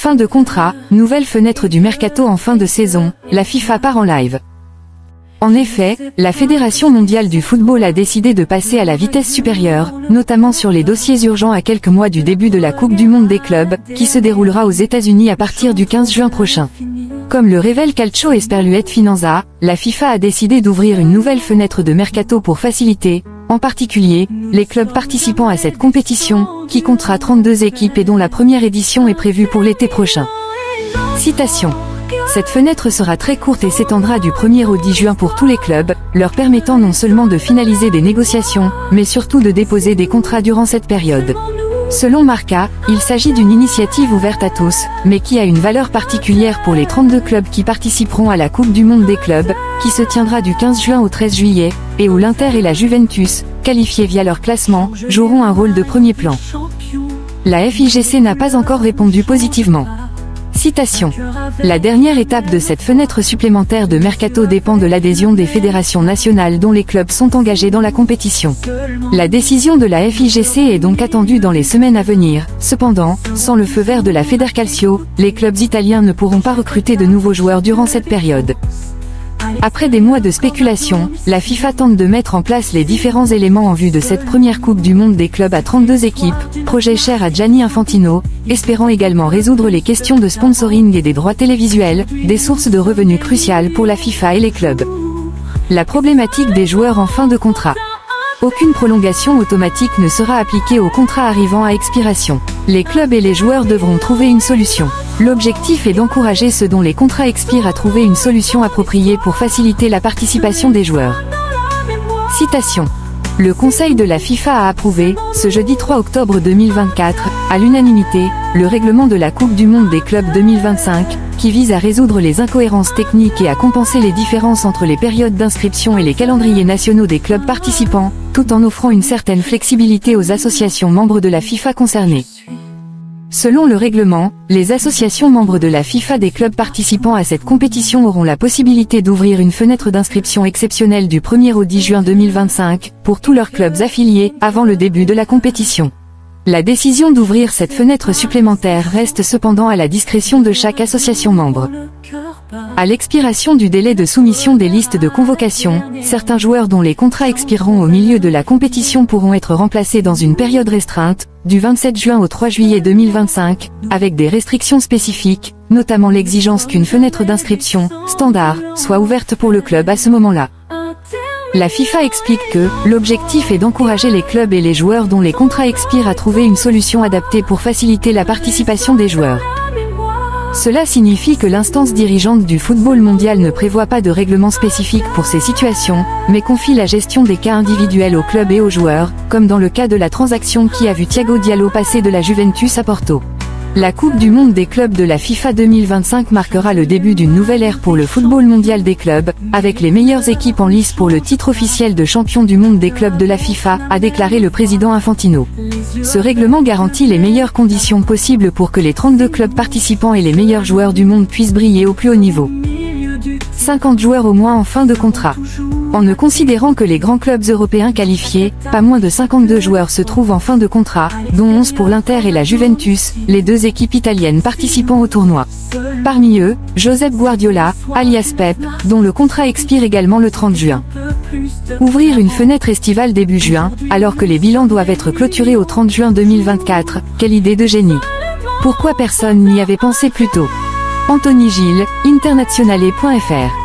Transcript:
Fin de contrat, nouvelle fenêtre du mercato en fin de saison, la FIFA part en live. En effet, la Fédération mondiale du football a décidé de passer à la vitesse supérieure, notamment sur les dossiers urgents à quelques mois du début de la Coupe du Monde des clubs, qui se déroulera aux États-Unis à partir du 15 juin prochain. Comme le révèle Calcio Esperluet Finanza, la FIFA a décidé d'ouvrir une nouvelle fenêtre de mercato pour faciliter, en particulier, les clubs participant à cette compétition, qui comptera 32 équipes et dont la première édition est prévue pour l'été prochain. Citation. Cette fenêtre sera très courte et s'étendra du 1er au 10 juin pour tous les clubs, leur permettant non seulement de finaliser des négociations, mais surtout de déposer des contrats durant cette période. Selon Marca, il s'agit d'une initiative ouverte à tous, mais qui a une valeur particulière pour les 32 clubs qui participeront à la Coupe du Monde des clubs, qui se tiendra du 15 juin au 13 juillet, et où l'Inter et la Juventus, qualifiés via leur classement, joueront un rôle de premier plan. La FIGC n'a pas encore répondu positivement. Citation. La dernière étape de cette fenêtre supplémentaire de mercato dépend de l'adhésion des fédérations nationales dont les clubs sont engagés dans la compétition. La décision de la FIGC est donc attendue dans les semaines à venir. Cependant, sans le feu vert de la Federcalcio, les clubs italiens ne pourront pas recruter de nouveaux joueurs durant cette période. Après des mois de spéculation, la FIFA tente de mettre en place les différents éléments en vue de cette première Coupe du Monde des clubs à 32 équipes, projet cher à Gianni Infantino, espérant également résoudre les questions de sponsoring et des droits télévisuels, des sources de revenus cruciales pour la FIFA et les clubs. La problématique des joueurs en fin de contrat. Aucune prolongation automatique ne sera appliquée aux contrats arrivant à expiration. Les clubs et les joueurs devront trouver une solution. L'objectif est d'encourager ceux dont les contrats expirent à trouver une solution appropriée pour faciliter la participation des joueurs. Citation. Le Conseil de la FIFA a approuvé, ce jeudi 3 octobre 2024, à l'unanimité, le règlement de la Coupe du Monde des clubs 2025, qui vise à résoudre les incohérences techniques et à compenser les différences entre les périodes d'inscription et les calendriers nationaux des clubs participants, tout en offrant une certaine flexibilité aux associations membres de la FIFA concernées. Selon le règlement, les associations membres de la FIFA des clubs participant à cette compétition auront la possibilité d'ouvrir une fenêtre d'inscription exceptionnelle du 1er au 10 juin 2025, pour tous leurs clubs affiliés, avant le début de la compétition. La décision d'ouvrir cette fenêtre supplémentaire reste cependant à la discrétion de chaque association membre. À l'expiration du délai de soumission des listes de convocation, certains joueurs dont les contrats expireront au milieu de la compétition pourront être remplacés dans une période restreinte, du 27 juin au 3 juillet 2025, avec des restrictions spécifiques, notamment l'exigence qu'une fenêtre d'inscription, standard, soit ouverte pour le club à ce moment-là. La FIFA explique que l'objectif est d'encourager les clubs et les joueurs dont les contrats expirent à trouver une solution adaptée pour faciliter la participation des joueurs. Cela signifie que l'instance dirigeante du football mondial ne prévoit pas de règlement spécifique pour ces situations, mais confie la gestion des cas individuels aux clubs et aux joueurs, comme dans le cas de la transaction qui a vu Thiago Diallo passer de la Juventus à Porto. La Coupe du Monde des clubs de la FIFA 2025 marquera le début d'une nouvelle ère pour le football mondial des clubs, avec les meilleures équipes en lice pour le titre officiel de champion du monde des clubs de la FIFA, a déclaré le président Infantino. Ce règlement garantit les meilleures conditions possibles pour que les 32 clubs participants et les meilleurs joueurs du monde puissent briller au plus haut niveau. 50 joueurs au moins en fin de contrat. En ne considérant que les grands clubs européens qualifiés, pas moins de 52 joueurs se trouvent en fin de contrat, dont 11 pour l'Inter et la Juventus, les deux équipes italiennes participant au tournoi. Parmi eux, Josep Guardiola, alias Pep, dont le contrat expire également le 30 juin. Ouvrir une fenêtre estivale début juin, alors que les bilans doivent être clôturés au 30 juin 2024, quelle idée de génie! Pourquoi personne n'y avait pensé plus tôt? Anthony Gilles, internationale.fr